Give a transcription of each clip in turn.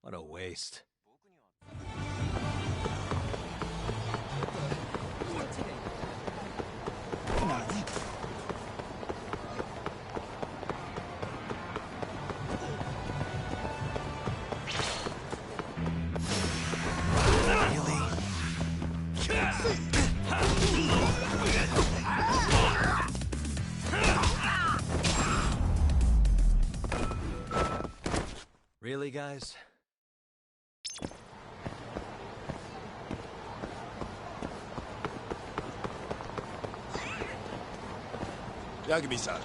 What a waste. Really, guys? Yagami-san.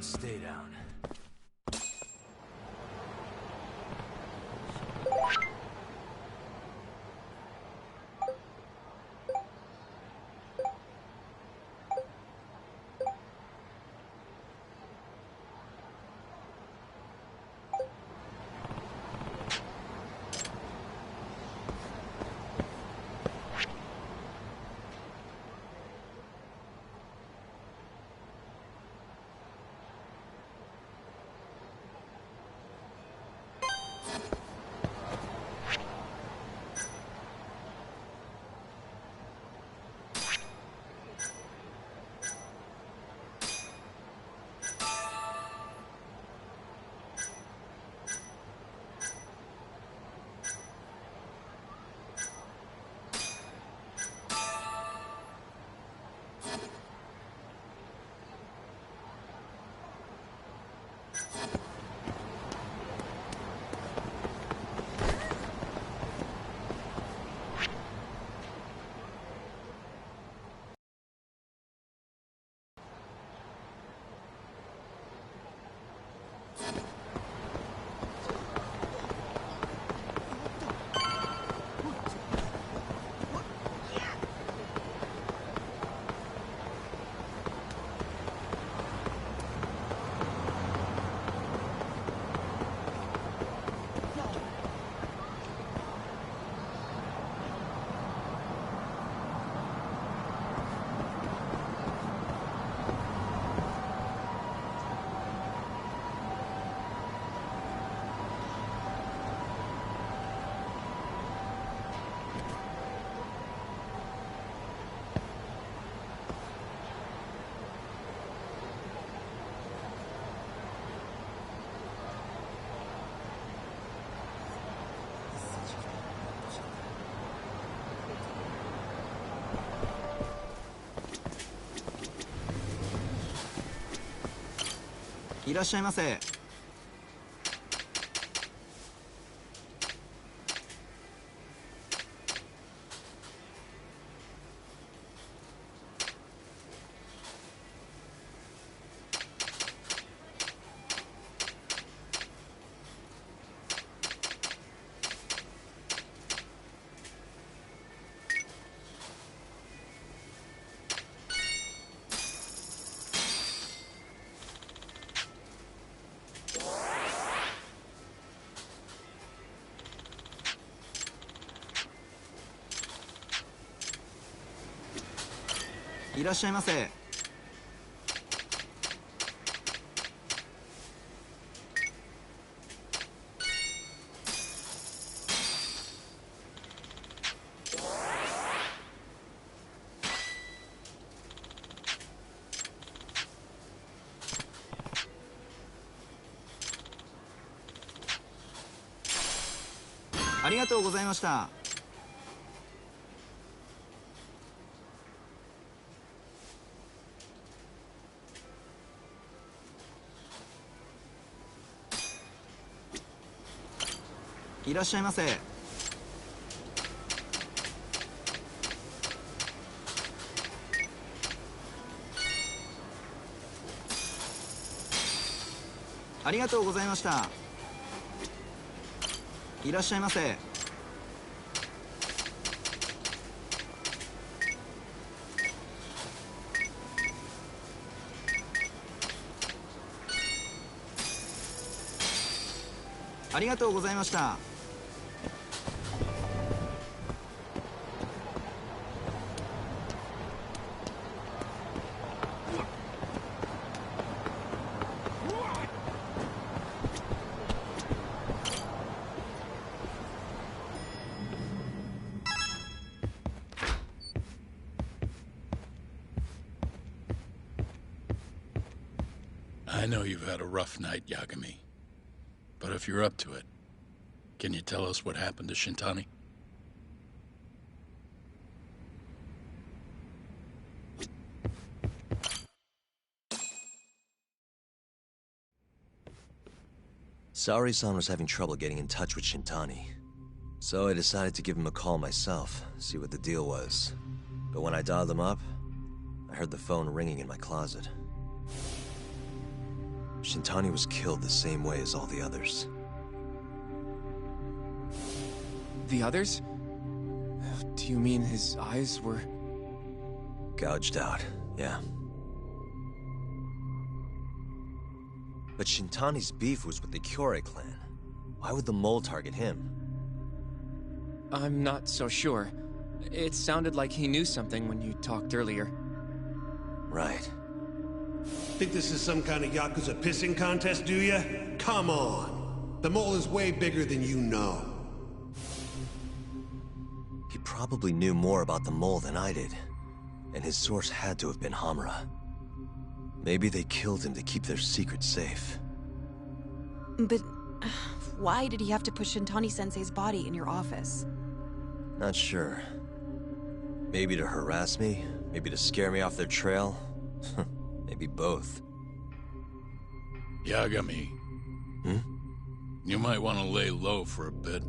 Stay down.いらっしゃいませ。いらっしゃいませ。ありがとうございました。いらっしゃいませ。ありがとうございました。いらっしゃいませ。ありがとうございました。I know you've had a rough night, Yagami. But if you're up to it, can you tell us what happened to Shintani? Saori-san was having trouble getting in touch with Shintani. So I decided to give him a call myself, see what the deal was. But when I dialed him up, I heard the phone ringing in my closet. Shintani was killed the same way as all the others. The others? Do you mean his eyes were... Gouged out, yeah. But Shintani's beef was with the Kyorei clan. Why would the mole target him? I'm not so sure. It sounded like he knew something when you talked earlier. Right. Think this is some kind of Yakuza pissing contest, do ya? Come on! The mole is way bigger than you know. He probably knew more about the mole than I did. And his source had to have been Hamura. Maybe they killed him to keep their secret safe. But why did he have to put Shintani-sensei's body in your office? Not sure. Maybe to harass me? Maybe to scare me off their trail? Maybe both. Yagami. You might want to lay low for a bit.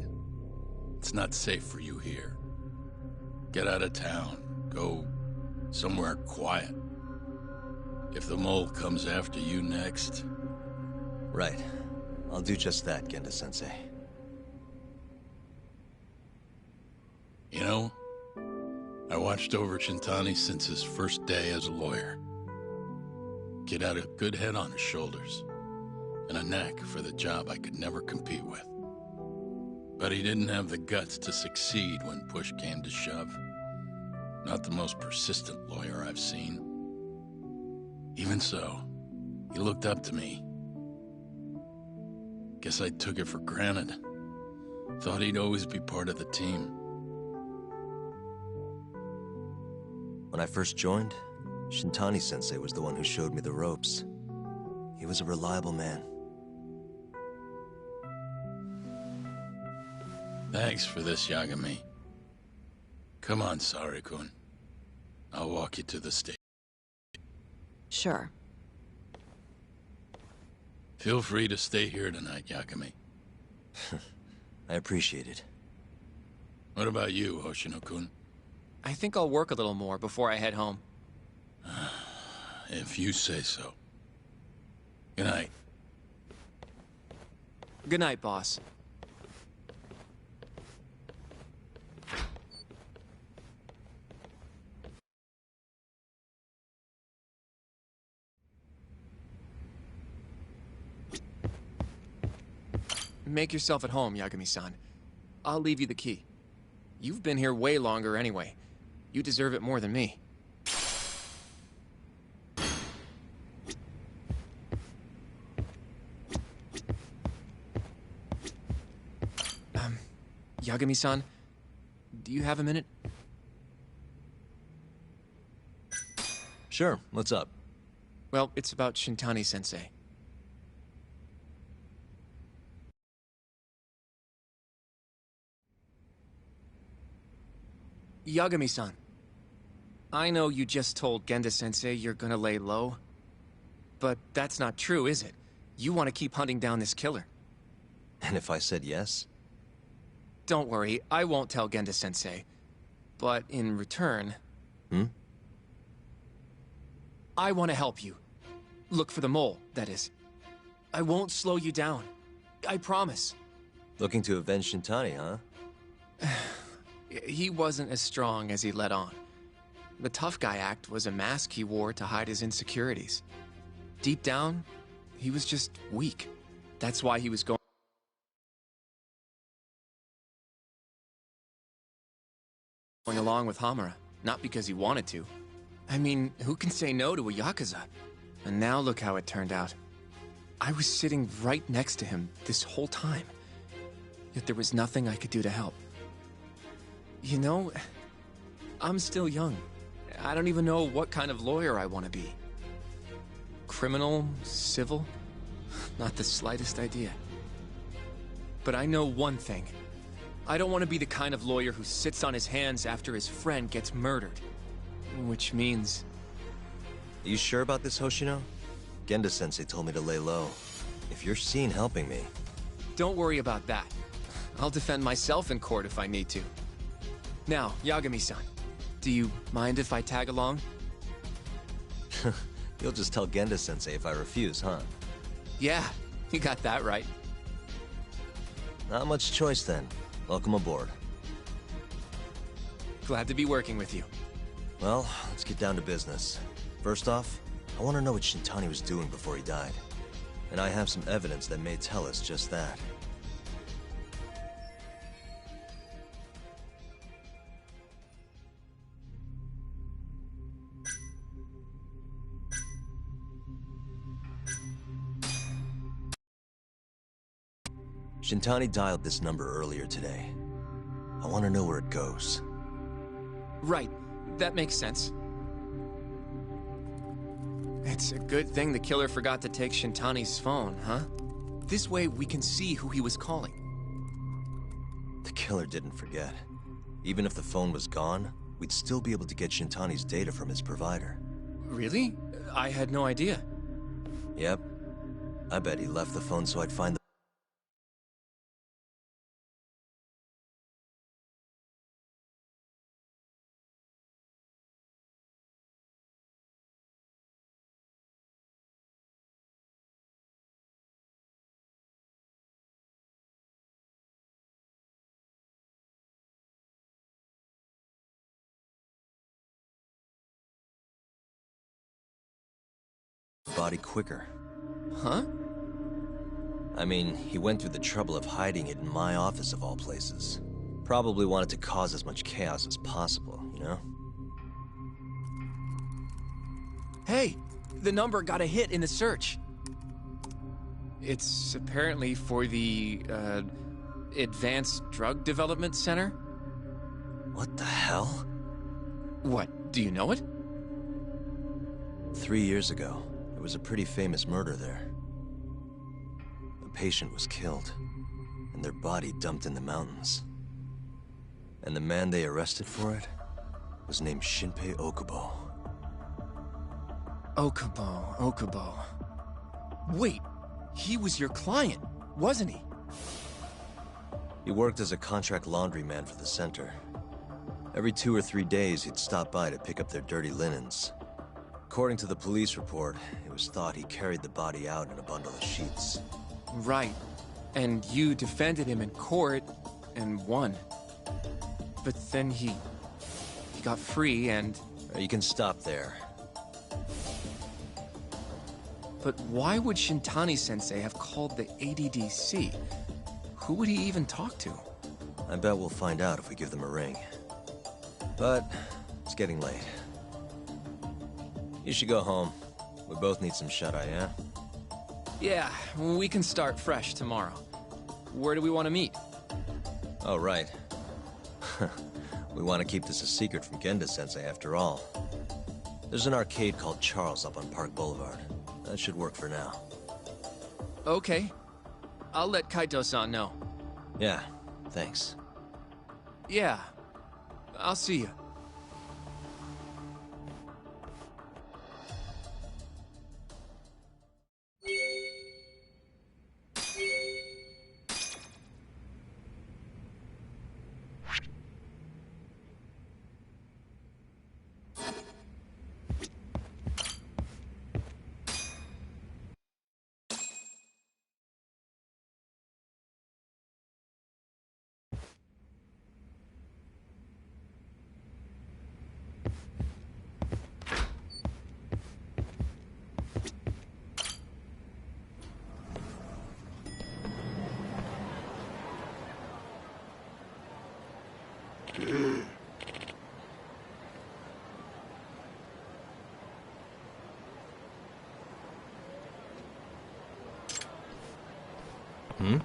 It's not safe for you here. Get out of town. Go somewhere quiet. If the mole comes after you next... Right. I'll do just that, Genda-sensei. You know, I watched over Shintani since his first day as a lawyer. Kid had a good head on his shoulders, and a knack for the job I could never compete with. But he didn't have the guts to succeed when push came to shove. Not the most persistent lawyer I've seen. Even so, he looked up to me. Guess I took it for granted. Thought he'd always be part of the team. When I first joined, Shintani-sensei was the one who showed me the ropes. He was a reliable man. Thanks for this, Yagami. Come on, Saori-kun. I'll walk you to the stage. Sure. Feel free to stay here tonight, Yagami. I appreciate it. What about you, Hoshino-kun? I think I'll work a little more before I head home. If you say so. Good night. Good night, boss. Make yourself at home, Yagami-san. I'll leave you the key. You've been here way longer anyway. You deserve it more than me. Yagami-san, do you have a minute? Sure, what's up? Well, it's about Shintani-sensei. Yagami-san, I know you just told Genda-sensei you're gonna lay low, but that's not true, is it? You want to keep hunting down this killer. And if I said yes? Don't worry, I won't tell Genda-sensei. But in return... I want to help you. Look for the mole, that is. I won't slow you down. I promise. Looking to avenge Shintani, huh? He wasn't as strong as he let on. The tough guy act was a mask he wore to hide his insecurities. Deep down, he was just weak. That's why he was going along with Hamura, not because he wanted to. I mean, who can say no to a Yakuza? And now look how it turned out. I was sitting right next to him this whole time, yet there was nothing I could do to help. You know, I'm still young. I don't even know what kind of lawyer I want to be. Criminal? Civil? Not the slightest idea. But I know one thing. I don't want to be the kind of lawyer who sits on his hands after his friend gets murdered. Which means... Are you sure about this, Hoshino? Genda-sensei told me to lay low. If you're seen helping me... Don't worry about that. I'll defend myself in court if I need to. Now, Yagami-san, do you mind if I tag along? You'll just tell Genda-sensei if I refuse, huh? Yeah, you got that right. Not much choice then. Welcome aboard. Glad to be working with you. Well, let's get down to business. First off, I want to know what Shintani was doing before he died. And I have some evidence that may tell us just that. Shintani dialed this number earlier today. I want to know where it goes. Right. That makes sense. It's a good thing the killer forgot to take Shintani's phone, huh? This way we can see who he was calling. The killer didn't forget. Even if the phone was gone, we'd still be able to get Shintani's data from his provider. Really? I had no idea. Yep. I bet he left the phone so I'd find the body quicker. Huh? I mean, he went through the trouble of hiding it in my office of all places. Probably wanted to cause as much chaos as possible, you know? Hey, the number got a hit in the search. It's apparently for the, Advanced Drug Development Center? What the hell? What, do you know it? 3 years ago, there was a pretty famous murder there. A patient was killed, and their body dumped in the mountains. And the man they arrested for it was named Shinpei Okubo. Okubo. Wait, he was your client, wasn't he? He worked as a contract laundryman for the center. Every 2 or 3 days, he'd stop by to pick up their dirty linens. According to the police report, it was thought he carried the body out in a bundle of sheets. Right. And you defended him in court and won. But then he got free and... You can stop there. But why would Shintani-sensei have called the ADDC? Who would he even talk to? I bet we'll find out if we give them a ring. But it's getting late. You should go home. We both need some shut-eye, yeah? Yeah, we can start fresh tomorrow. Where do we want to meet? Oh, right. We want to keep this a secret from Genda-sensei after all. There's an arcade called Charles up on Park Boulevard. That should work for now. Okay. I'll let Kaito-san know. Yeah, thanks. Yeah. I'll see you. Hmm?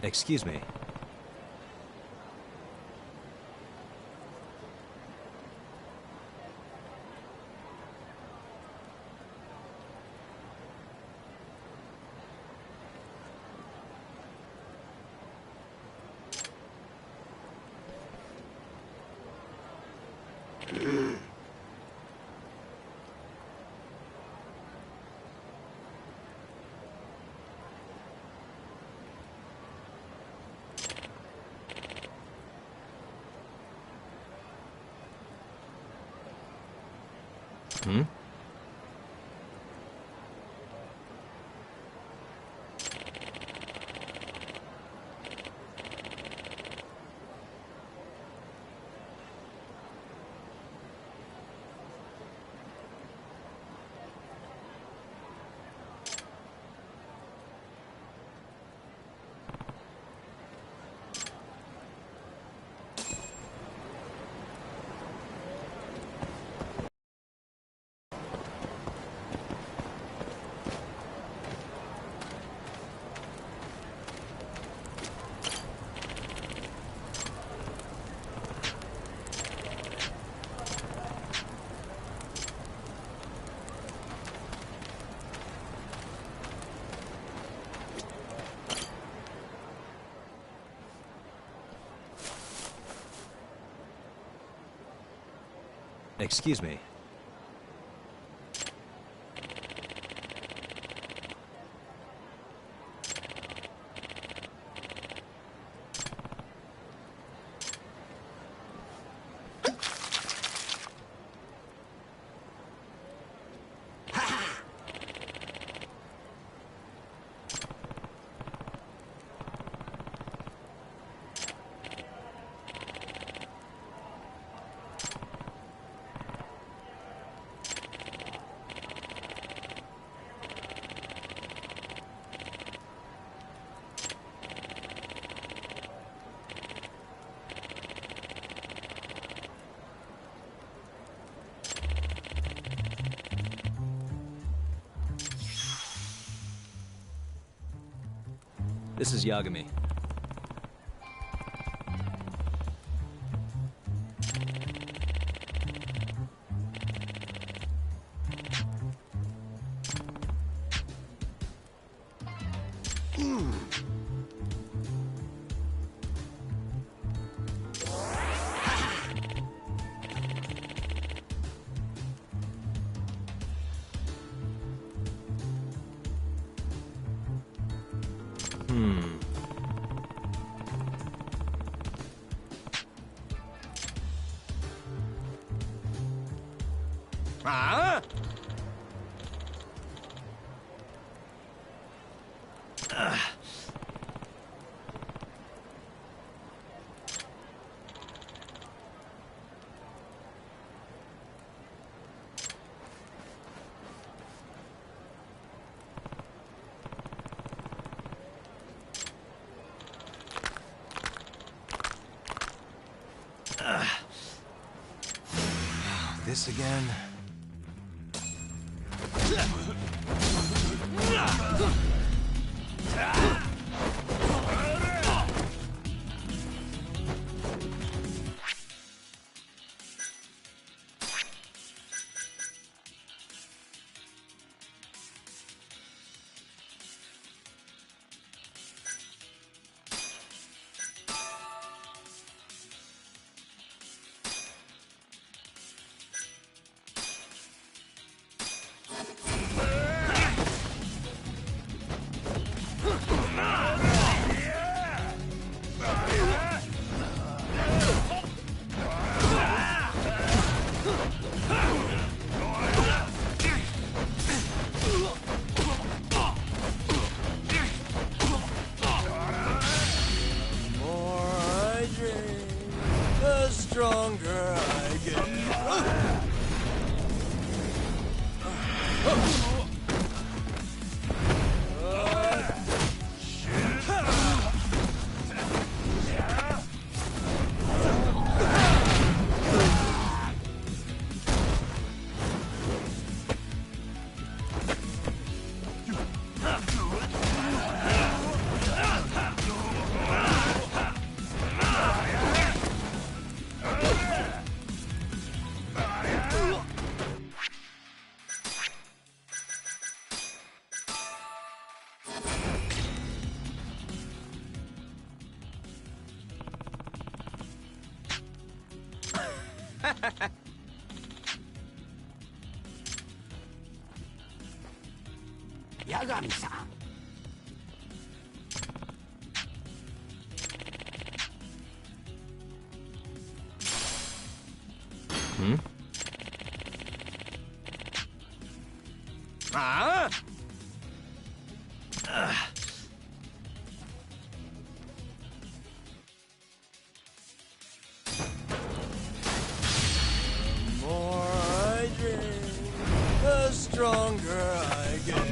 Excuse me. Hmm? Excuse me. This is Yagami. Ah! this again? Stronger I get. Yagami-san. Ah! The more I drink, the stronger I get.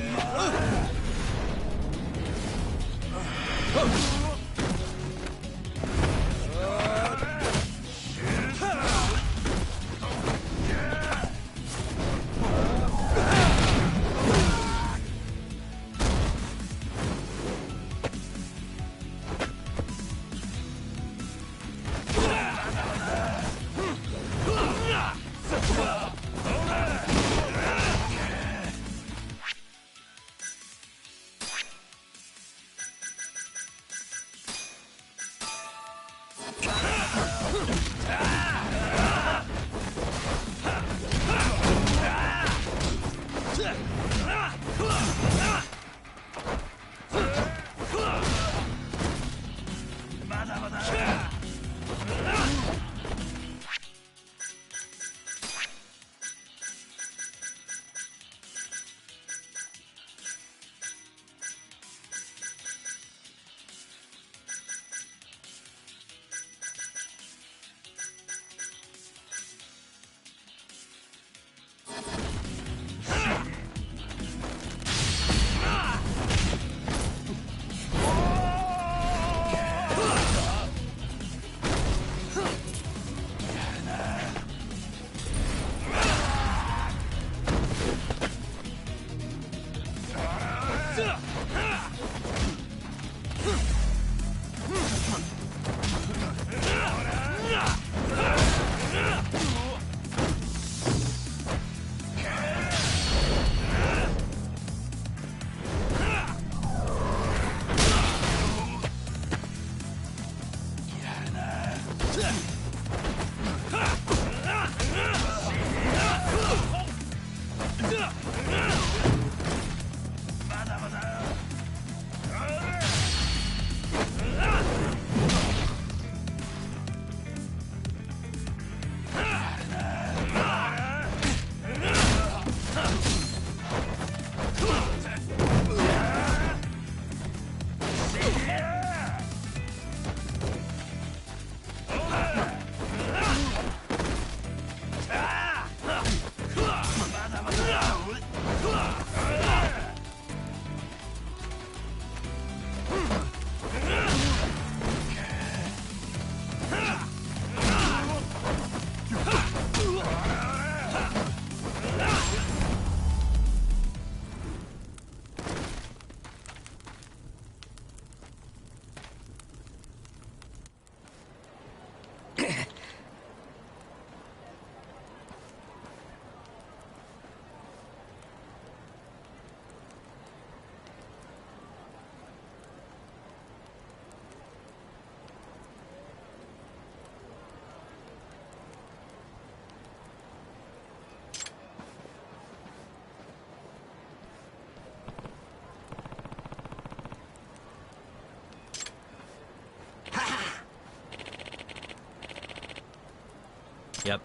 Yep.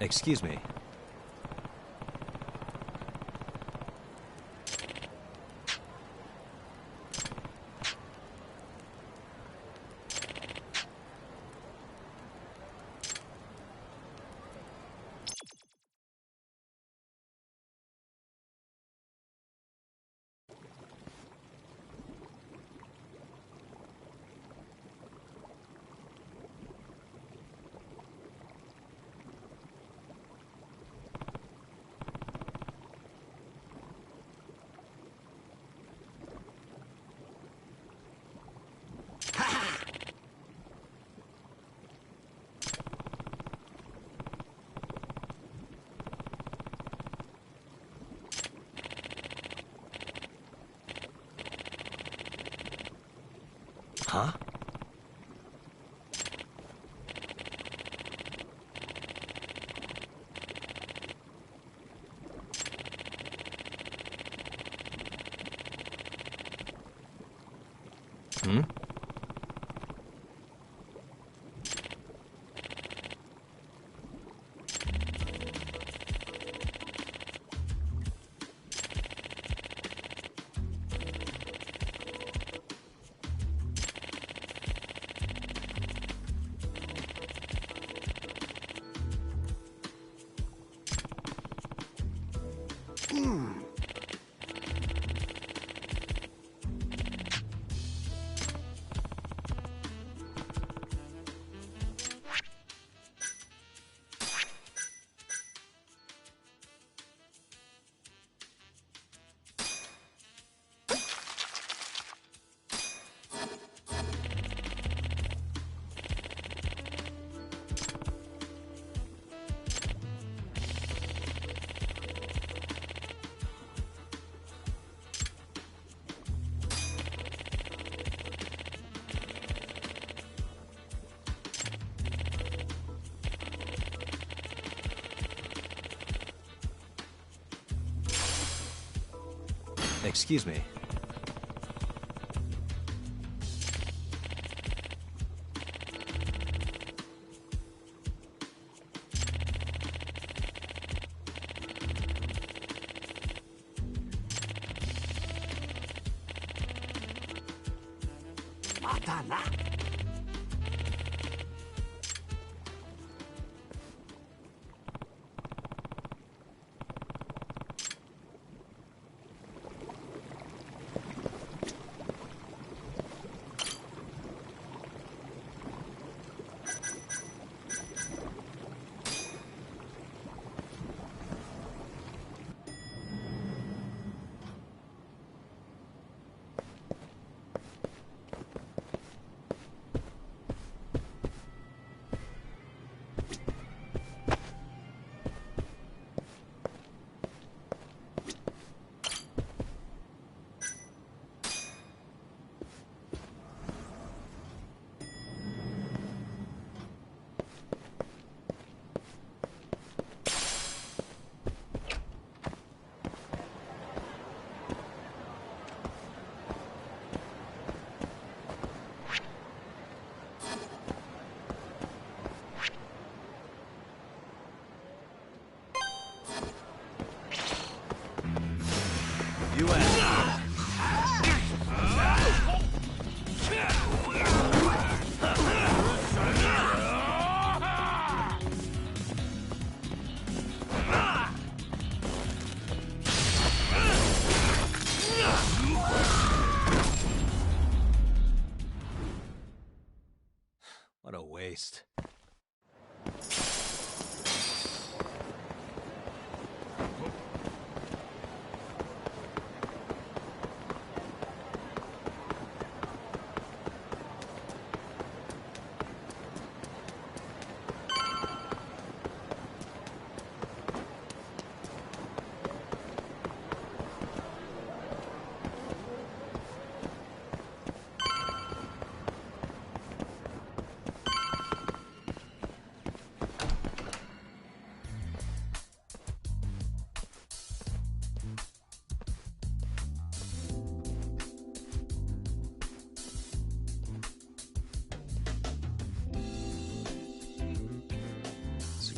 Excuse me. Huh? Hmm? Excuse me. What a waste.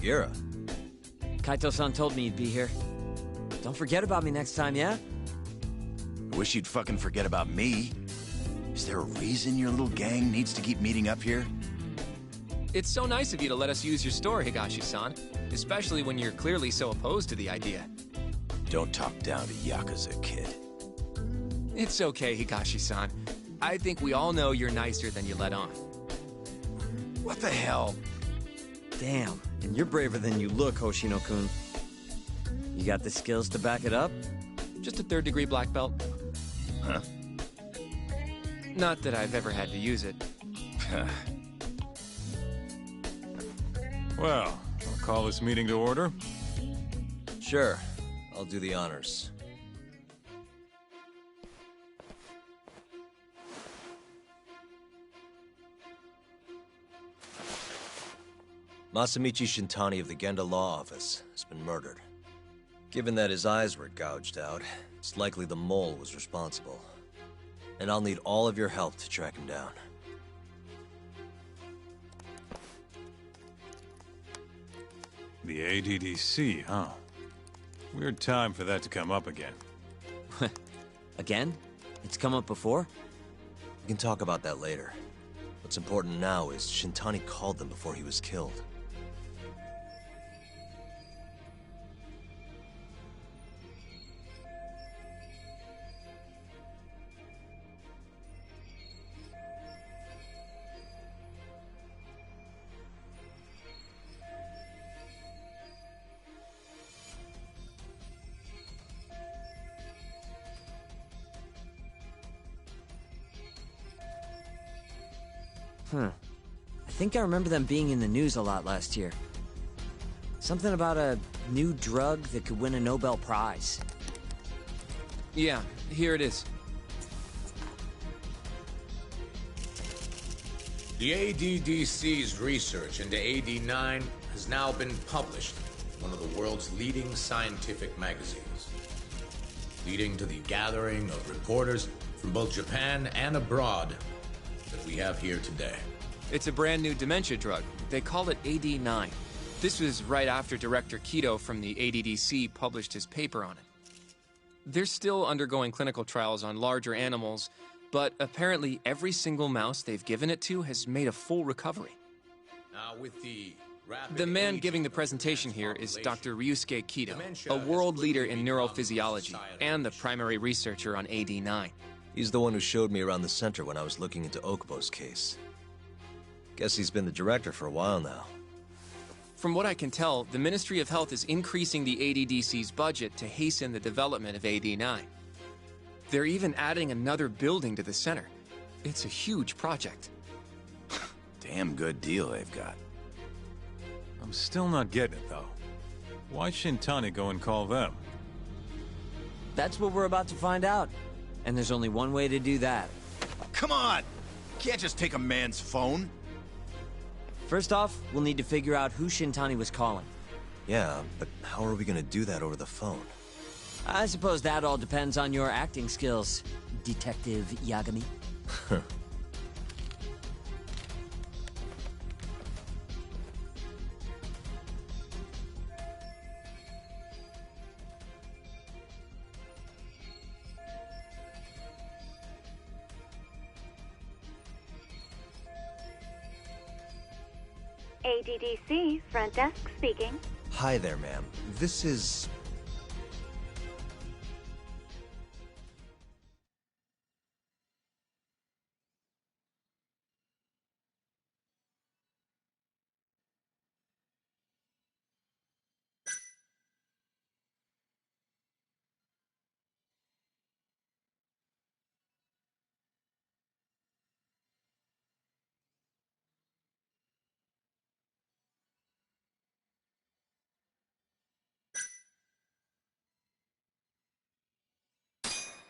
Gira. Kaito-san told me you'd be here. Don't forget about me next time, yeah? I wish you'd fucking forget about me. Is there a reason your little gang needs to keep meeting up here? It's so nice of you to let us use your store, Higashi-san. Especially when you're clearly so opposed to the idea. Don't talk down to Yakuza, kid. It's okay, Higashi-san. I think we all know you're nicer than you let on. What the hell? Damn, and you're braver than you look, Hoshino-kun. You got the skills to back it up? Just a third-degree black belt. Huh? Not that I've ever had to use it. Well, I'll call this meeting to order. Sure, I'll do the honors. Masamichi Shintani of the Genda Law Office has been murdered. Given that his eyes were gouged out, it's likely the mole was responsible. And I'll need all of your help to track him down. The ADDC, huh? Weird time for that to come up again. Again? It's come up before? We can talk about that later. What's important now is Shintani called them before he was killed. I think I remember them being in the news a lot last year. Something about a new drug that could win a Nobel Prize. Yeah, here it is. The ADDC's research into AD9 has now been published in one of the world's leading scientific magazines, leading to the gathering of reporters from both Japan and abroad that we have here today. It's a brand new dementia drug. They call it AD9. This was right after Director Kido from the ADDC published his paper on it. They're still undergoing clinical trials on larger animals, but apparently every single mouse they've given it to has made a full recovery. Now, with the man giving the presentation here is Dr. Ryusuke Kido, a world leader in neurophysiology and the primary researcher on AD9. He's the one who showed me around the center when I was looking into Okubo's case. Guess he's been the director for a while now. From what I can tell, the Ministry of Health is increasing the ADDC's budget to hasten the development of AD9. They're even adding another building to the center. It's a huge project. Damn good deal they've got. I'm still not getting it, though. Why Shintani go and call them? That's what we're about to find out. And there's only one way to do that. Come on! Can't just take a man's phone. First off, we'll need to figure out who Shintani was calling. Yeah, but how are we gonna do that over the phone? I suppose that all depends on your acting skills, Detective Yagami. ADDC, front desk speaking. Hi there, ma'am. This is...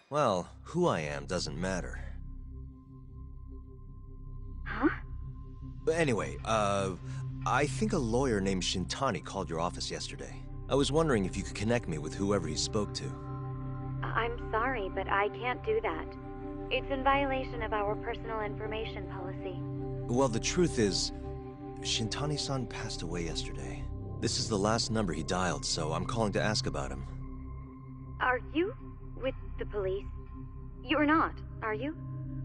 Well, who I am doesn't matter. Huh? But anyway, I think a lawyer named Shintani called your office yesterday. I was wondering if you could connect me with whoever he spoke to. I'm sorry, but I can't do that. It's in violation of our personal information policy. Well, the truth is, Shintani-san passed away yesterday. This is the last number he dialed, so I'm calling to ask about him. Are you with the police? You're not, are you?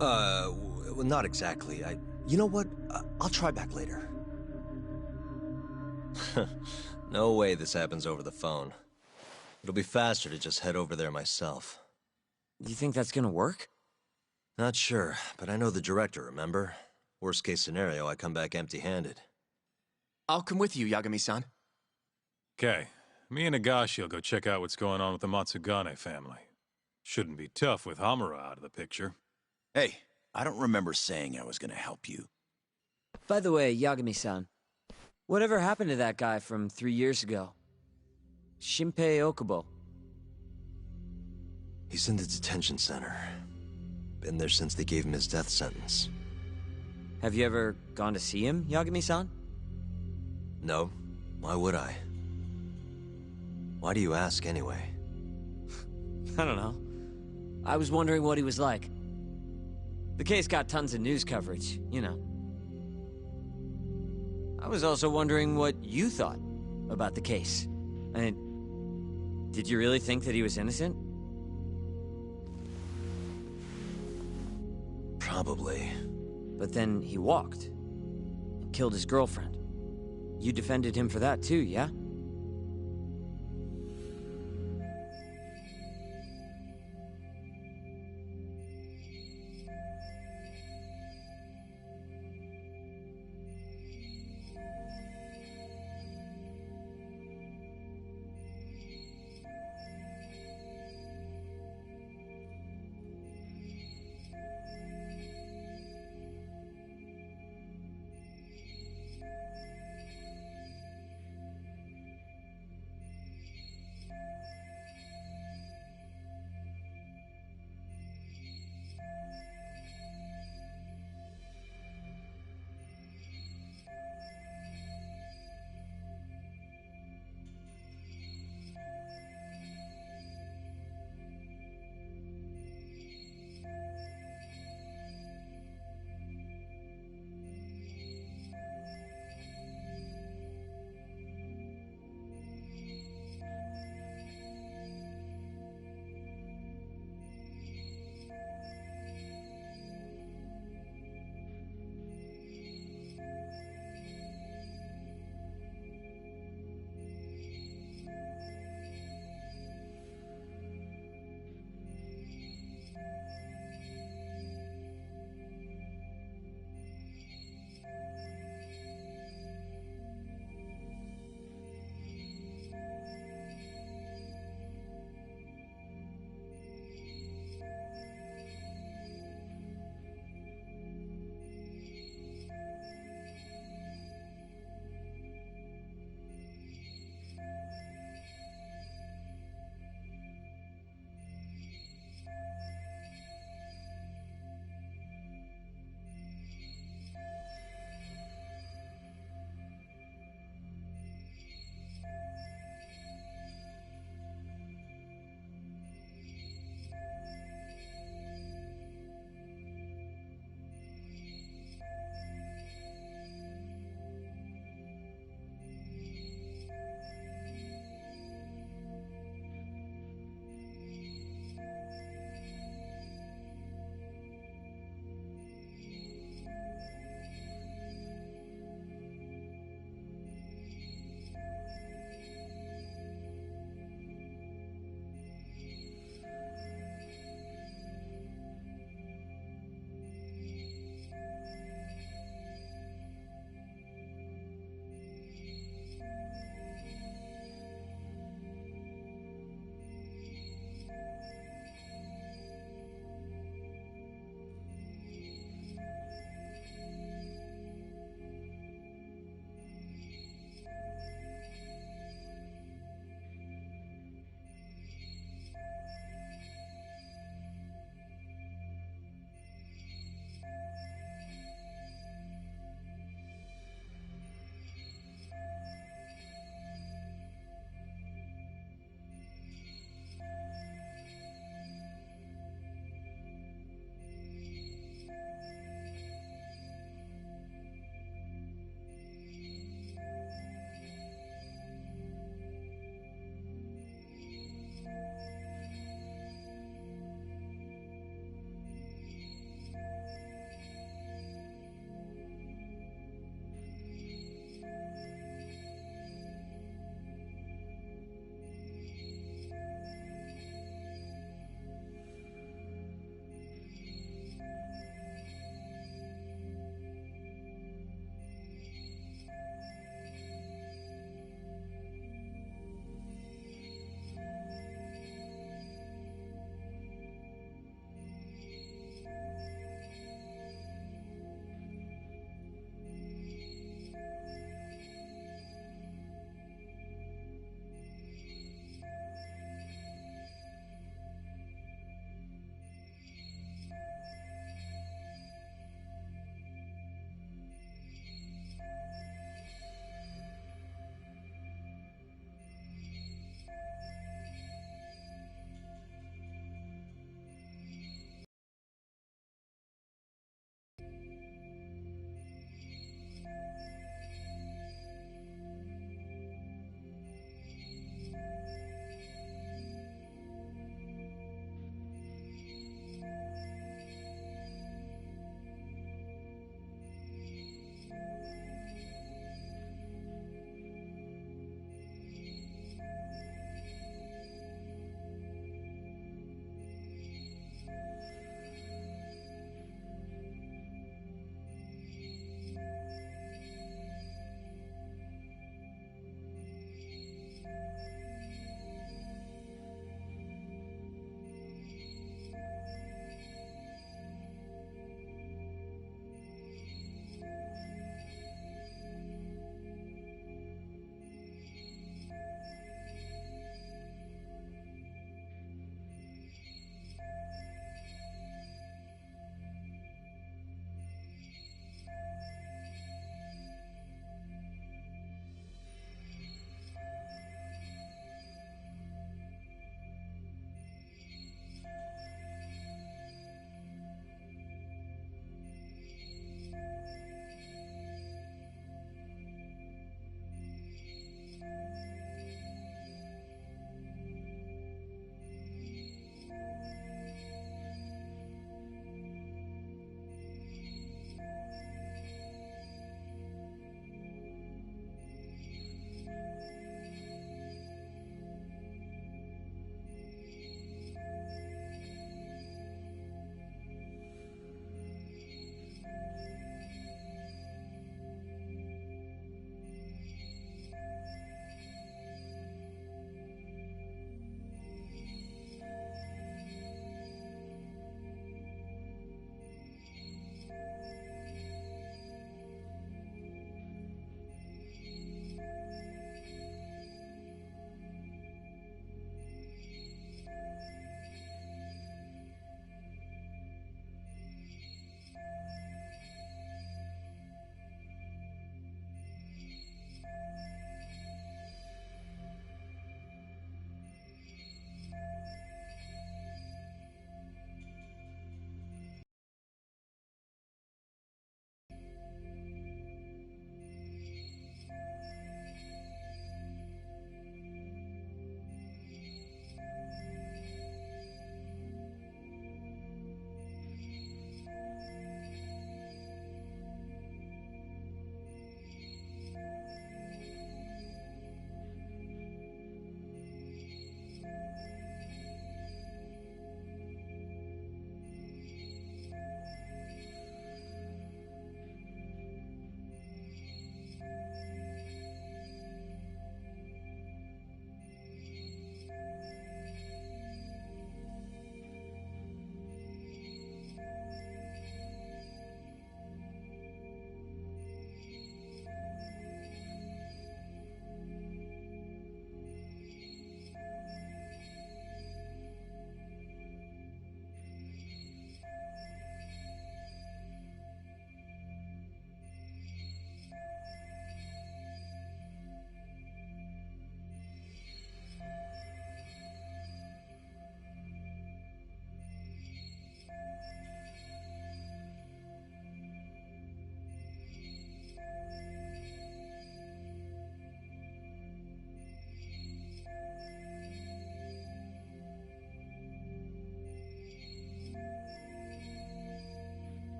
Well, not exactly. You know what? I'll try back later. No way this happens over the phone. It'll be faster to just head over there myself. You think that's gonna work? Not sure, but I know the director, remember? Worst case scenario, I come back empty-handed. I'll come with you, Yagami-san. Okay, me and Nagashi will go check out what's going on with the Matsugane family. Shouldn't be tough with Hamura out of the picture. Hey, I don't remember saying I was gonna help you. By the way, Yagami-san, whatever happened to that guy from 3 years ago? Shinpei Okubo. He's in the detention center. Been there since they gave him his death sentence. Have you ever gone to see him, Yagami-san? No. Why would I? Why do you ask, anyway? I don't know. I was wondering what he was like. The case got tons of news coverage, you know. I was also wondering what you thought about the case. I mean, did you really think that he was innocent? Probably. But then he walked. And killed his girlfriend. You defended him for that too, yeah?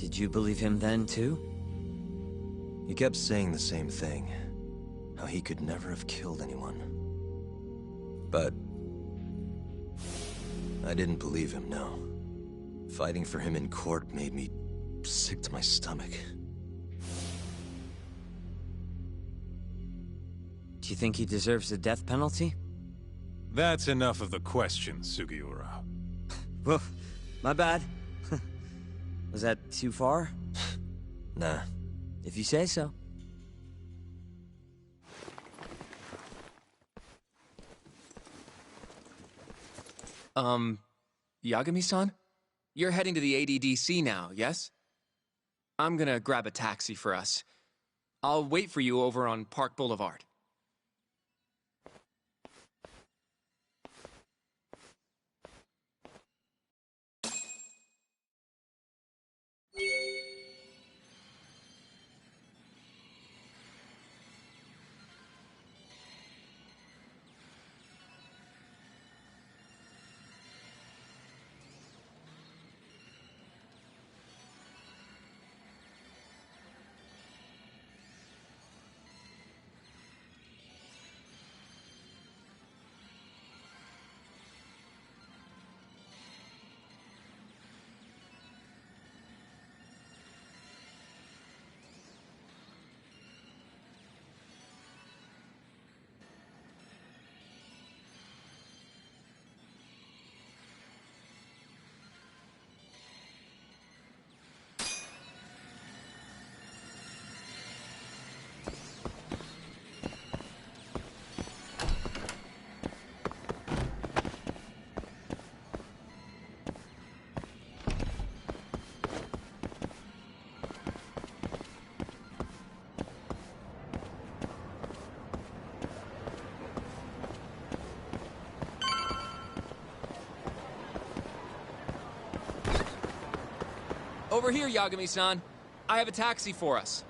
Did you believe him then, too? He kept saying the same thing. How he could never have killed anyone. But I didn't believe him, no. Fighting for him in court made me sick to my stomach. Do you think he deserves the death penalty? That's enough of the questions, Sugiura. Well, my bad. Was that too far? Nah. If you say so. Yagami-san? You're heading to the ADDC now, yes? I'm gonna grab a taxi for us. I'll wait for you over on Park Boulevard. Over here, Yagami-san. I have a taxi for us.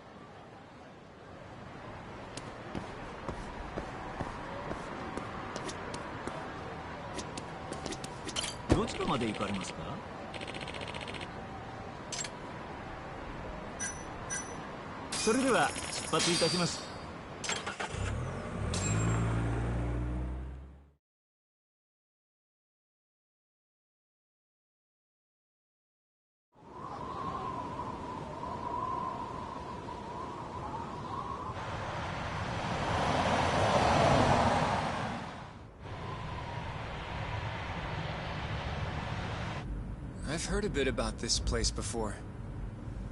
I've heard a bit about this place before.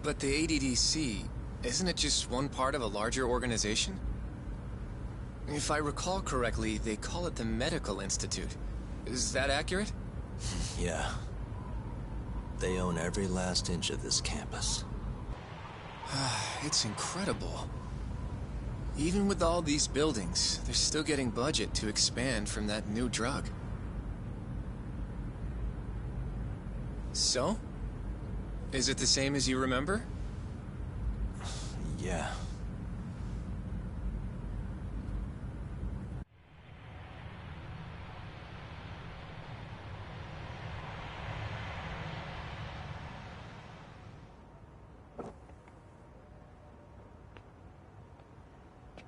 But the ADDC, isn't it just one part of a larger organization? If I recall correctly, they call it the Medical Institute. Is that accurate? Yeah. They own every last inch of this campus. It's incredible. Even with all these buildings, they're still getting budget to expand from that new drug. So? Is it the same as you remember? Yeah.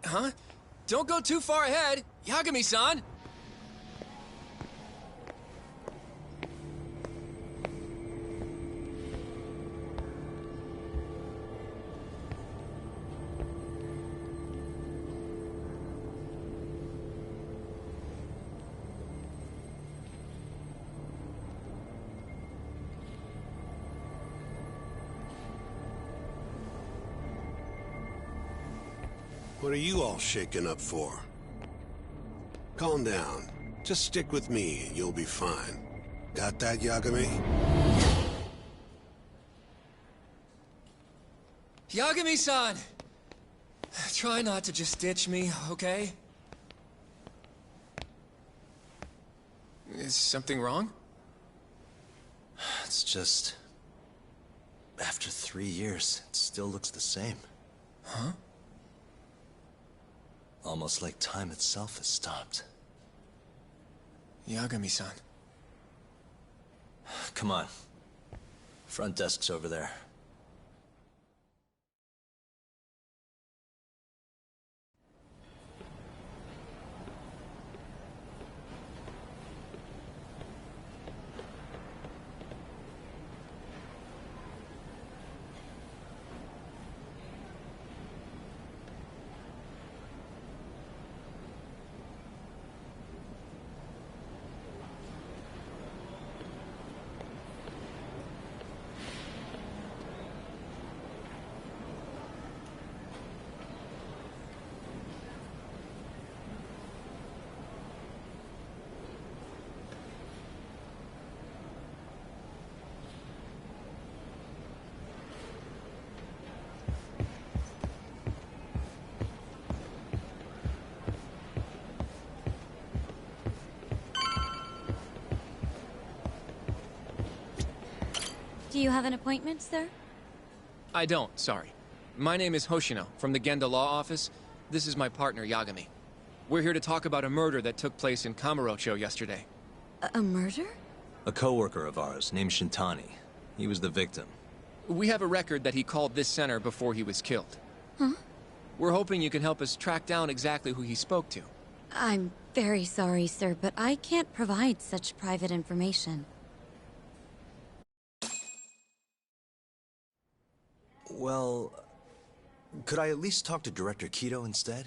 Huh? Don't go too far ahead, Yagami-san! What are you all shaken up for? Calm down. Just stick with me and you'll be fine. Got that, Yagami? Yagami-san! Try not to just ditch me, okay? Is something wrong? It's just... After 3 years, it still looks the same. Huh? Almost like time itself has stopped. Yagami-san. Come on. Front desk's over there. Do you have an appointment, sir? I don't, sorry. My name is Hoshino, from the Genda Law Office. This is my partner, Yagami. We're here to talk about a murder that took place in Kamurocho yesterday. A murder? A coworker of ours named Shintani. He was the victim. We have a record that he called this center before he was killed. Huh? We're hoping you can help us track down exactly who he spoke to. I'm very sorry, sir, but I can't provide such private information. Well, could I at least talk to Director Kido instead?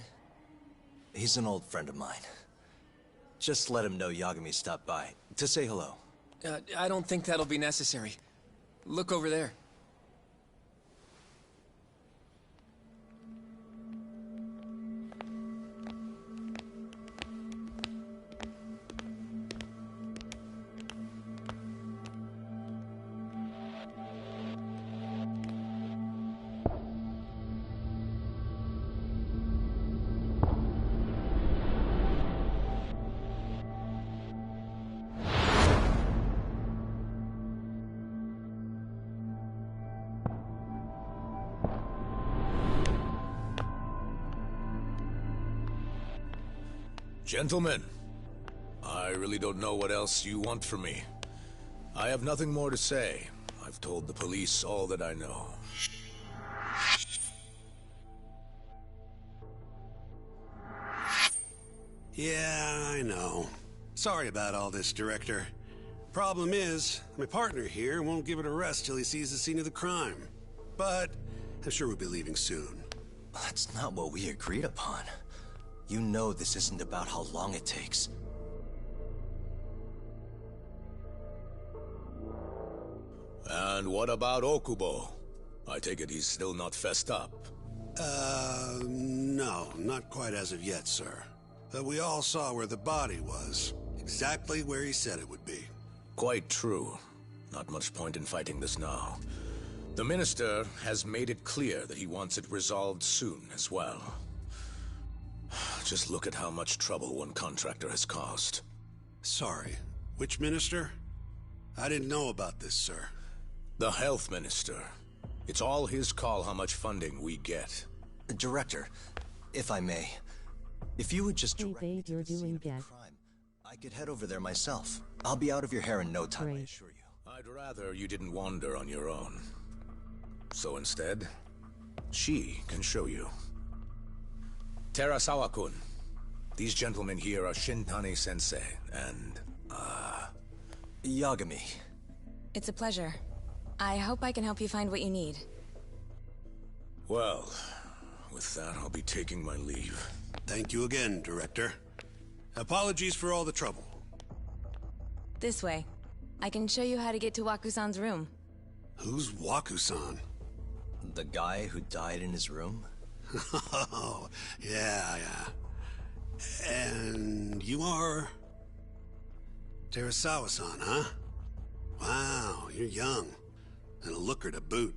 He's an old friend of mine. Just let him know Yagami stopped by, to say hello. I don't think that'll be necessary. Look over there. Gentlemen, I really don't know what else you want from me. I have nothing more to say. I've told the police all that I know. Yeah, I know. Sorry about all this, Director. Problem is, my partner here won't give it a rest till he sees the scene of the crime. But I'm sure we'll be leaving soon. That's not what we agreed upon. You know this isn't about how long it takes. And what about Okubo? I take it he's still not fessed up. No, not quite as of yet, sir. But we all saw where the body was. Exactly where he said it would be. Quite true. Not much point in fighting this now. The Minister has made it clear that he wants it resolved soon as well. Just look at how much trouble one contractor has caused. Sorry, which Minister? I didn't know about this, sir. The Health Minister. It's all his call how much funding we get. Director, if I may, if you would just Hey direct me babe, to you're the scene doing of the good. crime, I could head over there myself. I'll be out of your hair in no time, I Great. assure you. I'd rather you didn't wander on your own. So instead, she can show you. Terasawa-kun, these gentlemen here are Shintani-sensei and, Yagami. It's a pleasure. I hope I can help you find what you need. Well, with that, I'll be taking my leave. Thank you again, Director. Apologies for all the trouble. This way. I can show you how to get to Waku-san's room. Who's Waku-san? The guy who died in his room? Oh, yeah. And you are... Terasawa-san, huh? Wow, you're young. And a looker to boot.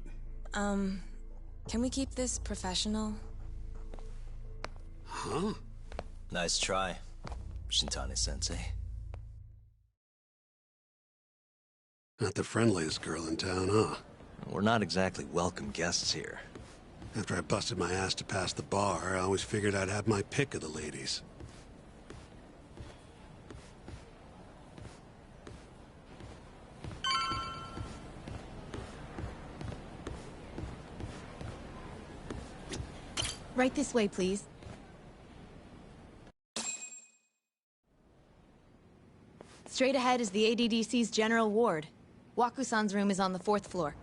Can we keep this professional? Huh? Nice try, Shintani-sensei. Not the friendliest girl in town, huh? We're not exactly welcome guests here. After I busted my ass to pass the bar, I always figured I'd have my pick of the ladies. Right this way, please. Straight ahead is the ADDC's general ward. Waku-san's room is on the 4th floor.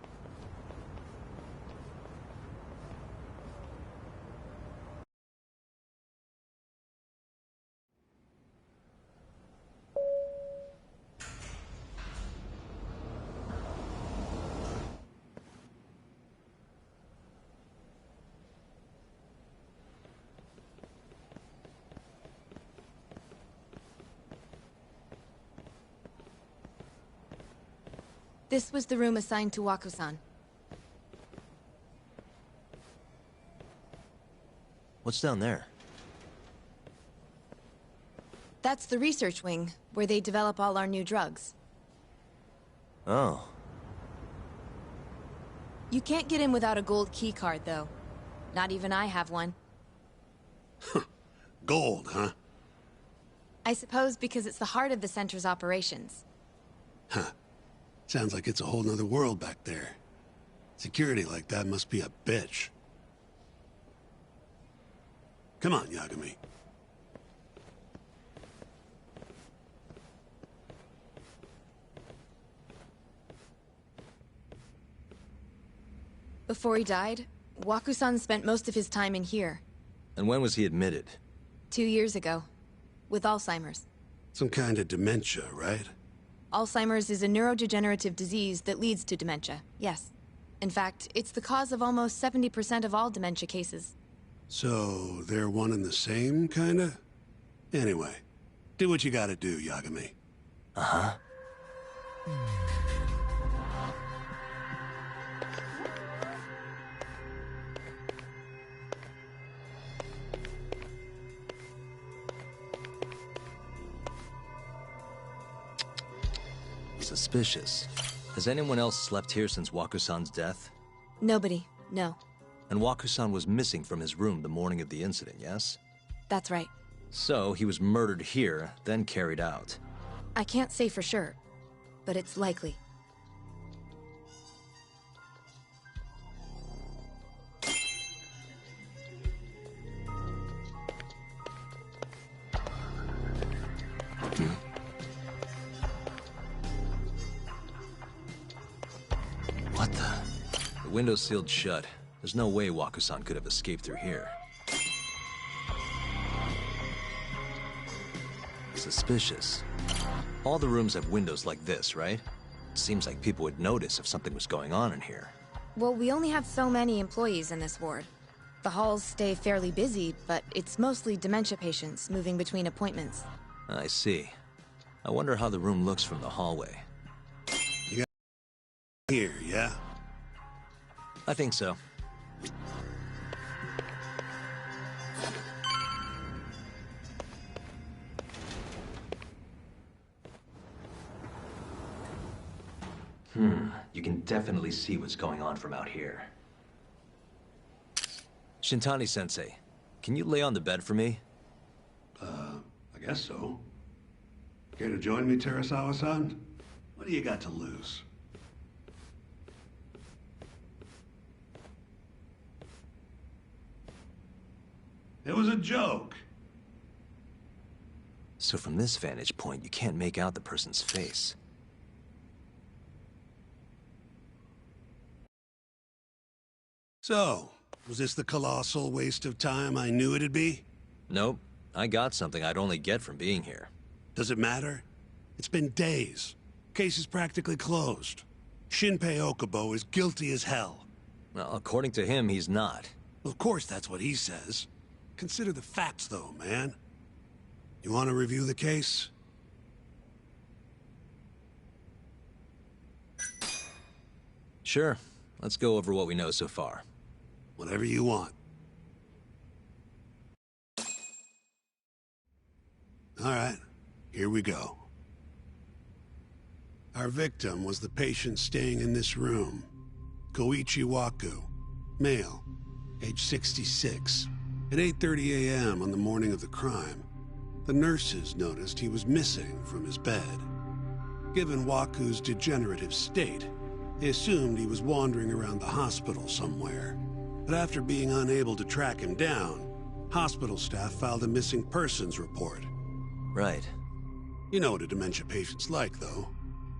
This was the room assigned to Waku-san. What's down there? That's the research wing, where they develop all our new drugs. Oh. You can't get in without a gold key card, though. Not even I have one. Gold, huh? I suppose because it's the heart of the center's operations. Huh. Sounds like it's a whole nother world back there. Security like that must be a bitch. Come on, Yagami. Before he died, Waku-san spent most of his time in here. And when was he admitted? 2 years ago. With Alzheimer's. Some kind of dementia, right? Alzheimer's is a neurodegenerative disease that leads to dementia, yes. In fact, it's the cause of almost 70% of all dementia cases. So, they're one and the same, kinda? Anyway, do what you gotta do, Yagami. Uh-huh. Suspicious. Has anyone else slept here since Waku-san's death? Nobody, no. And Waku-san was missing from his room the morning of the incident, yes? That's right. So, he was murdered here, then carried out. I can't say for sure, but it's likely. What the window's sealed shut. There's no way Waku-san could have escaped through here. Suspicious. All the rooms have windows like this, right? Seems like people would notice if something was going on in here. Well, we only have so many employees in this ward. The halls stay fairly busy, but it's mostly dementia patients moving between appointments. I see. I wonder how the room looks from the hallway. You got here, yeah? I think so. You can definitely see what's going on from out here. Shintani-sensei, can you lay on the bed for me? I guess so. Care to join me, Terasawa-san? What do you got to lose? It was a joke. So from this vantage point, you can't make out the person's face. So, was this the colossal waste of time I knew it'd be? Nope. I got something I'd only get from being here. Does it matter? It's been days. Case is practically closed. Shinpei Okubo is guilty as hell. Well, according to him, he's not. Of course that's what he says. Consider the facts, though, man. You want to review the case? Sure. Let's go over what we know so far. Whatever you want. All right, here we go. Our victim was the patient staying in this room. Koichi Waku, male, age 66. At 8:30 a.m. on the morning of the crime, the nurses noticed he was missing from his bed. Given Waku's degenerative state, they assumed he was wandering around the hospital somewhere. But after being unable to track him down, hospital staff filed a missing persons report. Right. You know what a dementia patient's like, though.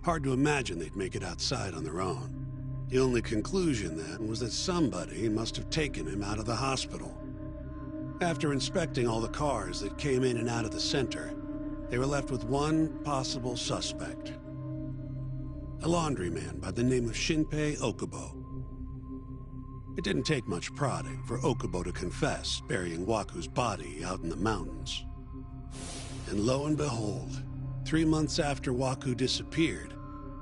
Hard to imagine they'd make it outside on their own. The only conclusion then was that somebody must have taken him out of the hospital. After inspecting all the cars that came in and out of the center, they were left with one possible suspect. A laundryman by the name of Shinpei Okubo. It didn't take much prodding for Okubo to confess burying Waku's body out in the mountains. And lo and behold, 3 months after Waku disappeared,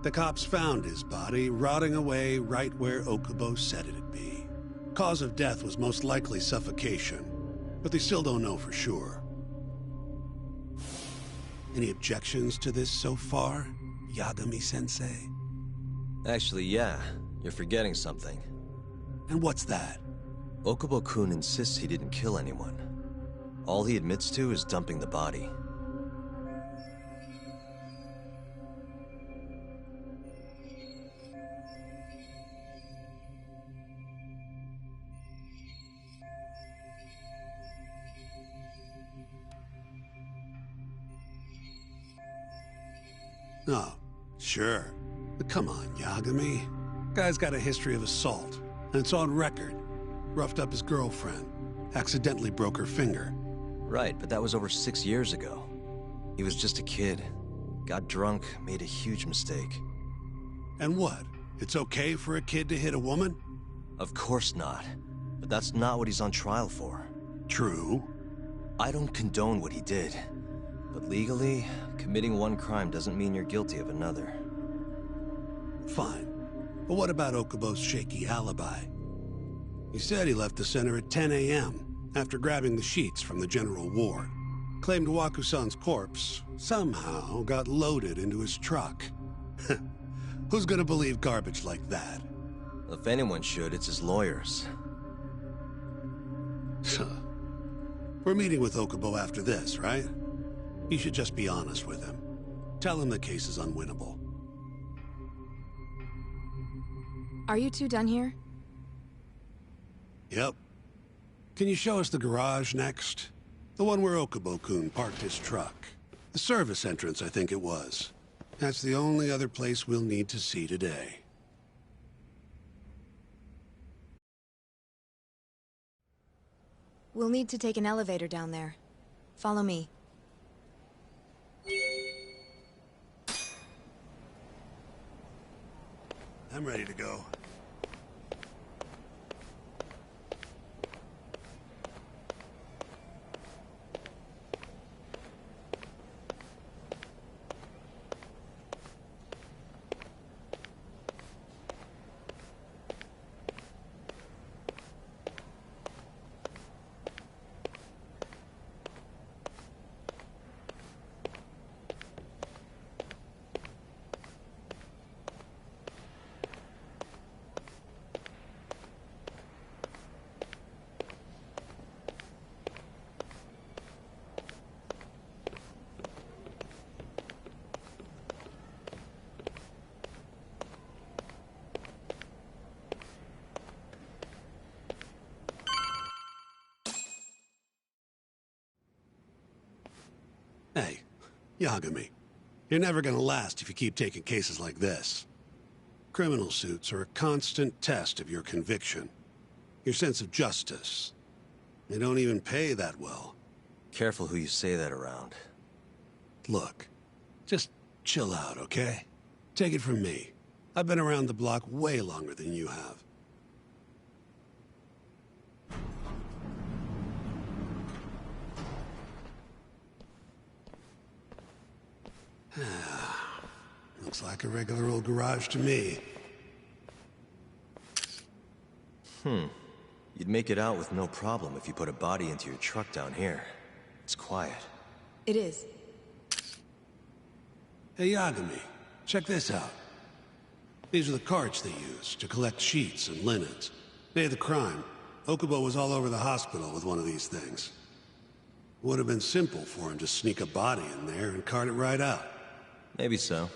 the cops found his body rotting away right where Okubo said it'd be. Cause of death was most likely suffocation, but they still don't know for sure. Any objections to this so far, Yagami-sensei? Actually, yeah. You're forgetting something. And what's that? Okubo-kun insists he didn't kill anyone. All he admits to is dumping the body. Oh, sure. But come on, Yagami. Guy's got a history of assault, and it's on record. Roughed up his girlfriend. Accidentally broke her finger. Right, but that was over 6 years ago. He was just a kid. Got drunk, made a huge mistake. And what? It's okay for a kid to hit a woman? Of course not. But that's not what he's on trial for. True. I don't condone what he did. But legally, committing one crime doesn't mean you're guilty of another. Fine. But what about Okubo's shaky alibi? He said he left the center at 10 a.m. after grabbing the sheets from the general ward. Claimed Wakusan's corpse somehow got loaded into his truck. Who's gonna believe garbage like that? If anyone should, it's his lawyers. We're meeting with Okubo after this, right? You should just be honest with him. Tell him the case is unwinnable. Are you two done here? Yep. Can you show us the garage next? The one where Okubo-kun parked his truck. The service entrance, I think it was. That's the only other place we'll need to see today. We'll need to take an elevator down there. Follow me. I'm ready to go. Hey, Yagami. You're never gonna last if you keep taking cases like this. Criminal suits are a constant test of your conviction. Your sense of justice. They don't even pay that well. Careful who you say that around. Look, just chill out, okay? Take it from me. I've been around the block way longer than you have. Looks like a regular old garage to me. You'd make it out with no problem if you put a body into your truck down here. It's quiet. It is. Hey, Yagami, check this out. These are the carts they use to collect sheets and linens. Day of the crime, Okubo was all over the hospital with one of these things. Would have been simple for him to sneak a body in there and cart it right out. Maybe so.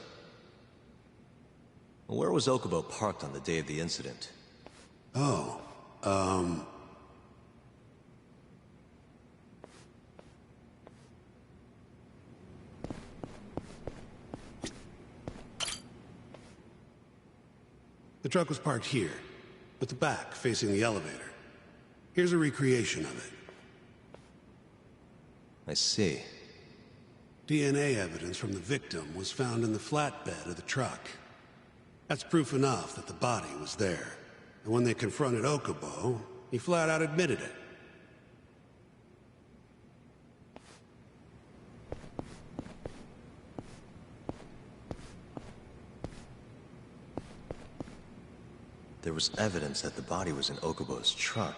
Where was Okubo parked on the day of the incident? Oh, the truck was parked here, with the back facing the elevator. Here's a recreation of it. I see. DNA evidence from the victim was found in the flatbed of the truck. That's proof enough that the body was there. And when they confronted Okubo, he flat out admitted it. There was evidence that the body was in Okubo's truck.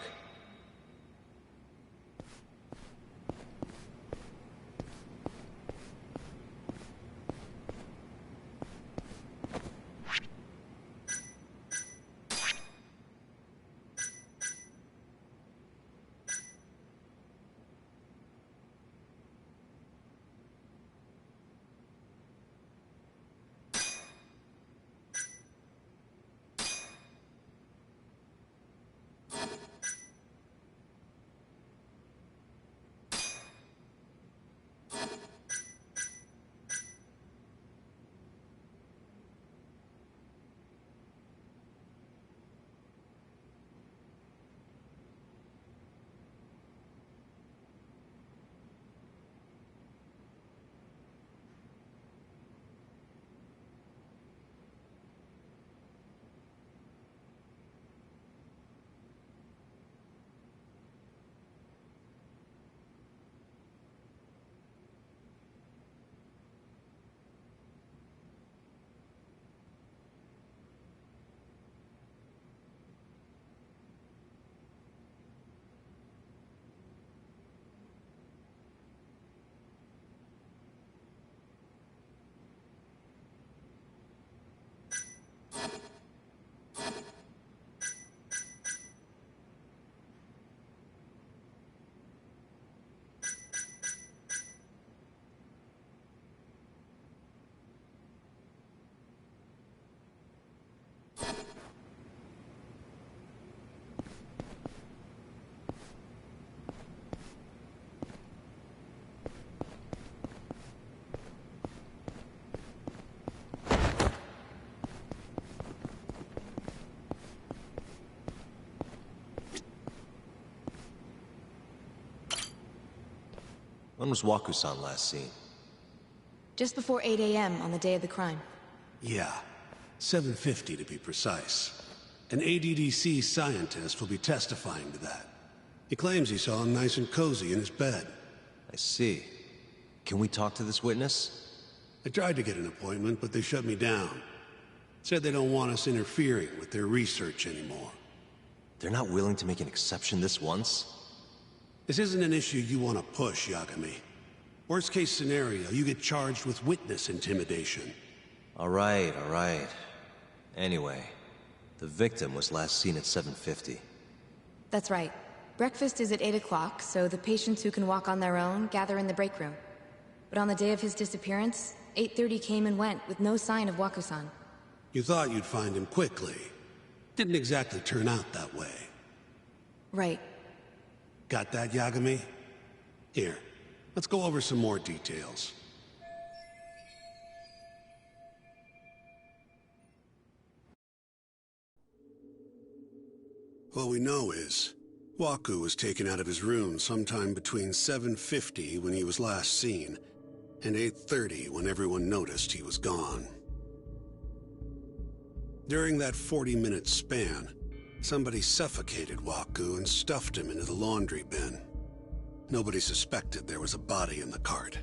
When was Waku-san last seen? Just before 8 a.m. on the day of the crime. Yeah, 7:50 to be precise. An ADDC scientist will be testifying to that. He claims he saw him nice and cozy in his bed. I see. Can we talk to this witness? I tried to get an appointment, but they shut me down. Said they don't want us interfering with their research anymore. They're not willing to make an exception this once? This isn't an issue you want to push, Yagami. Worst case scenario, you get charged with witness intimidation. All right. Anyway, the victim was last seen at 7:50. That's right. Breakfast is at 8 o'clock, so the patients who can walk on their own gather in the break room. But on the day of his disappearance, 8:30 came and went with no sign of Waku-san. You thought you'd find him quickly. Didn't exactly turn out that way. Right. Got that, Yagami? Here, let's go over some more details. What we know is, Waku was taken out of his room sometime between 7:50 when he was last seen, and 8:30 when everyone noticed he was gone. During that 40-minute span, somebody suffocated Waku and stuffed him into the laundry bin. Nobody suspected there was a body in the cart.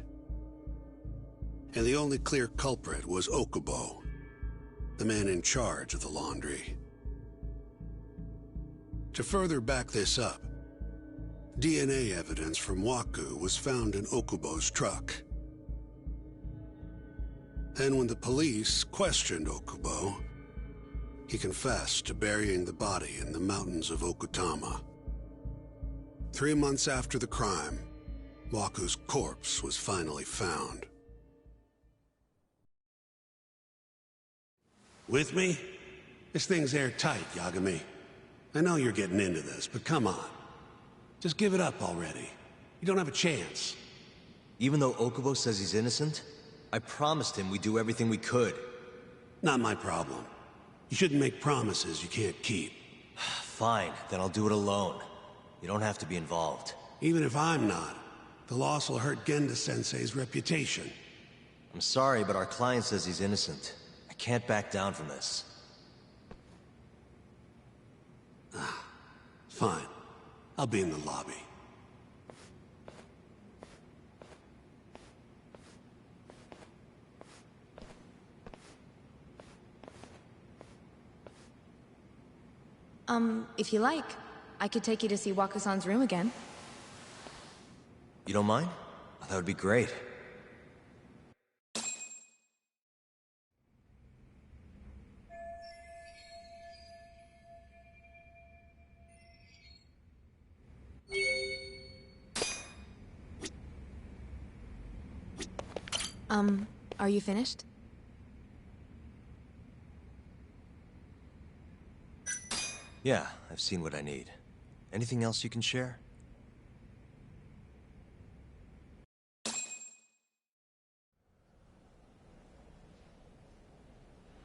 And the only clear culprit was Okubo, the man in charge of the laundry. To further back this up, DNA evidence from Waku was found in Okubo's truck. And when the police questioned Okubo, he confessed to burying the body in the mountains of Okutama. 3 months after the crime, Waku's corpse was finally found. With me? This thing's airtight, Yagami. I know you're getting into this, but come on. Just give it up already. You don't have a chance. Even though Okubo says he's innocent, I promised him we'd do everything we could. Not my problem. You shouldn't make promises you can't keep. Fine, then I'll do it alone. You don't have to be involved. Even if I'm not, the loss will hurt Genda-sensei's reputation. I'm sorry, but our client says he's innocent. I can't back down from this. Fine. I'll be in the lobby. If you like, I could take you to see Waku-san's room again. You don't mind? That would be great. Are you finished? Yeah, I've seen what I need. Anything else you can share?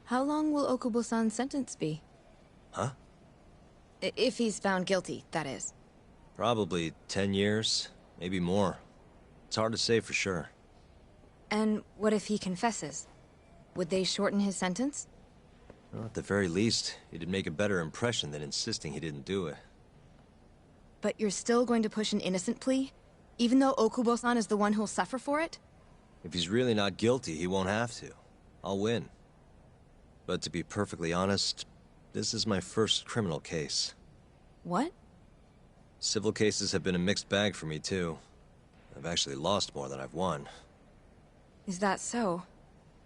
How long will Okubo-san's sentence be? Huh? If he's found guilty, that is. Probably 10 years, maybe more. It's hard to say for sure. And what if he confesses? Would they shorten his sentence? Well, at the very least, it'd make a better impression than insisting he didn't do it. But you're still going to push an innocent plea? Even though Okubo-san is the one who'll suffer for it? If he's really not guilty, he won't have to. I'll win. But to be perfectly honest, this is my first criminal case. What? Civil cases have been a mixed bag for me, too. I've actually lost more than I've won. Is that so?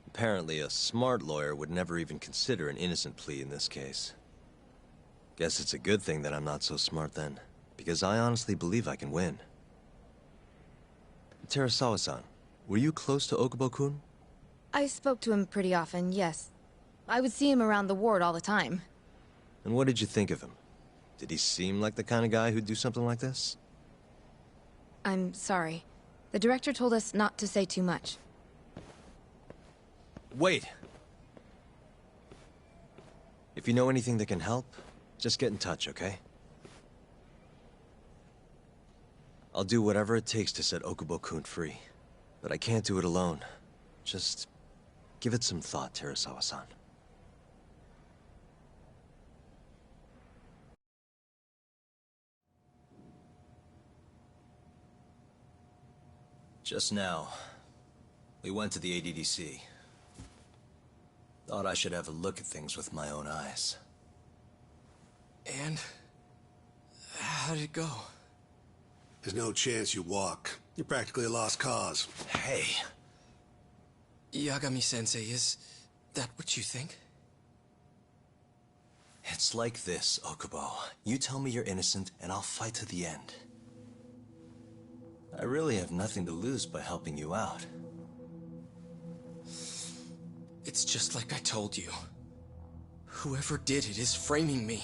Apparently, a smart lawyer would never even consider an innocent plea in this case. Guess it's a good thing that I'm not so smart then, because I honestly believe I can win. Terasawa-san, were you close to Okubo-kun? I spoke to him pretty often, yes. I would see him around the ward all the time. And what did you think of him? Did he seem like the kind of guy who'd do something like this? I'm sorry. The director told us not to say too much. Wait! If you know anything that can help, just get in touch, okay? I'll do whatever it takes to set Okubo-kun free. But I can't do it alone. Just give it some thought, Terasawa-san. Just now, we went to the ADDC. Thought I should have a look at things with my own eyes. And? How did it go? There's no chance you walk. You're practically a lost cause. Hey. Yagami-sensei, is that what you think? It's like this, Okubo. You tell me you're innocent, and I'll fight to the end. I really have nothing to lose by helping you out. It's just like I told you. Whoever did it is framing me.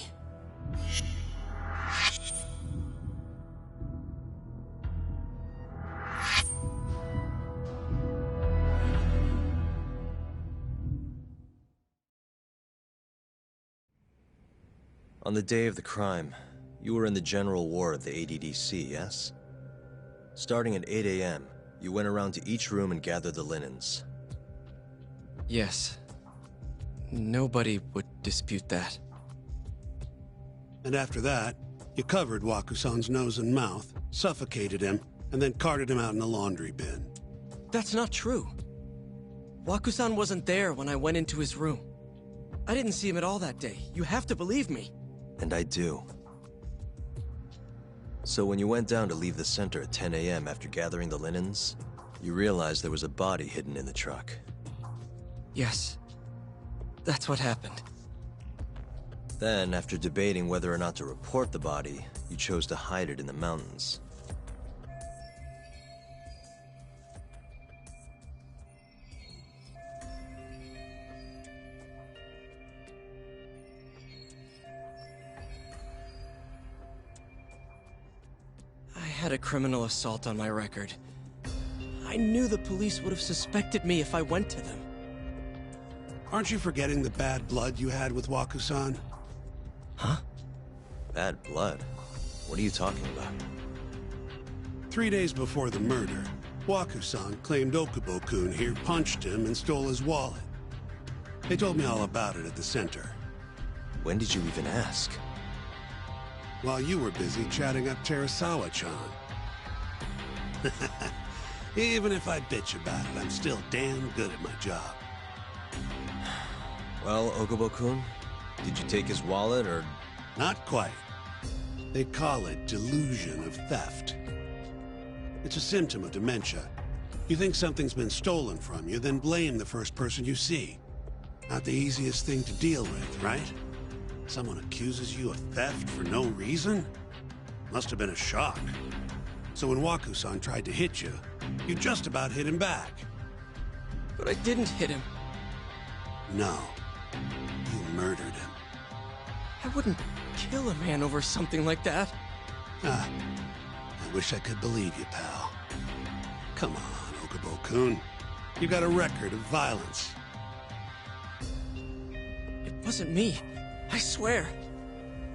On the day of the crime, you were in the general ward of the ADDC, yes? Starting at 8 a.m., you went around to each room and gathered the linens. Yes. Nobody would dispute that. And after that, you covered Wakusan's nose and mouth, suffocated him, and then carted him out in a laundry bin. That's not true. Wakusan wasn't there when I went into his room. I didn't see him at all that day. You have to believe me. And I do. So when you went down to leave the center at 10 a.m. after gathering the linens, you realized there was a body hidden in the truck. Yes. That's what happened. Then, after debating whether or not to report the body, you chose to hide it in the mountains. I had a criminal assault on my record. I knew the police would have suspected me if I went to them. Aren't you forgetting the bad blood you had with Wakusan? Huh? Bad blood? What are you talking about? 3 days before the murder, Wakusan claimed Okubo-kun here punched him and stole his wallet. They told me all about it at the center. When did you even ask? While you were busy chatting up Terasawa-chan. Even if I bitch about it, I'm still damn good at my job. Well, Okubo-kun, did you take his wallet, or...? Not quite. They call it delusion of theft. It's a symptom of dementia. You think something's been stolen from you, then blame the first person you see. Not the easiest thing to deal with, right? Someone accuses you of theft for no reason? Must have been a shock. So when Wakusan tried to hit you, you just about hit him back. But I didn't hit him. No. You murdered him. I wouldn't kill a man over something like that. Ah, I wish I could believe you, pal. Come on, Okubo-kun. You got a record of violence. It wasn't me. I swear.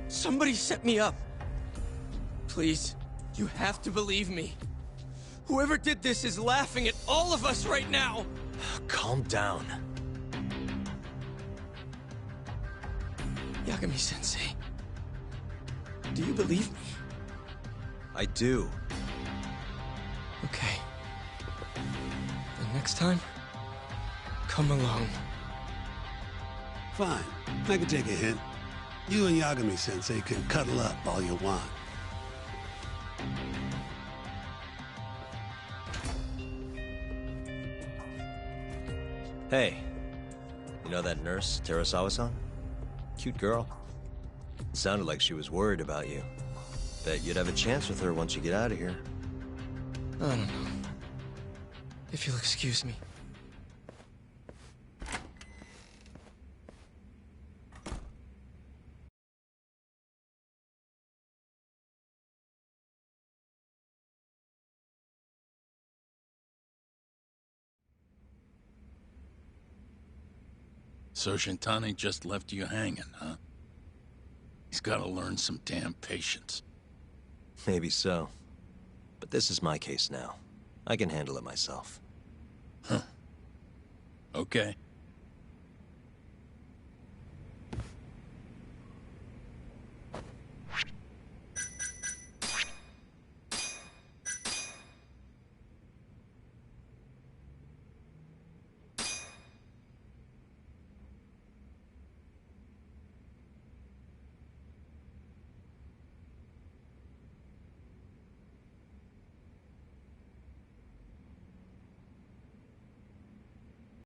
Somebody set me up. Please, you have to believe me. Whoever did this is laughing at all of us right now. Calm down. Yagami-sensei, do you believe me? I do. Okay. The next time, come alone. Fine. I can take a hint. You and Yagami-sensei can cuddle up all you want. Hey, you know that nurse, Terasawa-san? Cute girl. Sounded like she was worried about you. Bet you'd have a chance with her once you get out of here. I don't know. If you'll excuse me. So Shintani just left you hanging, huh? He's gotta learn some damn patience. Maybe so. But this is my case now. I can handle it myself. Huh. Okay.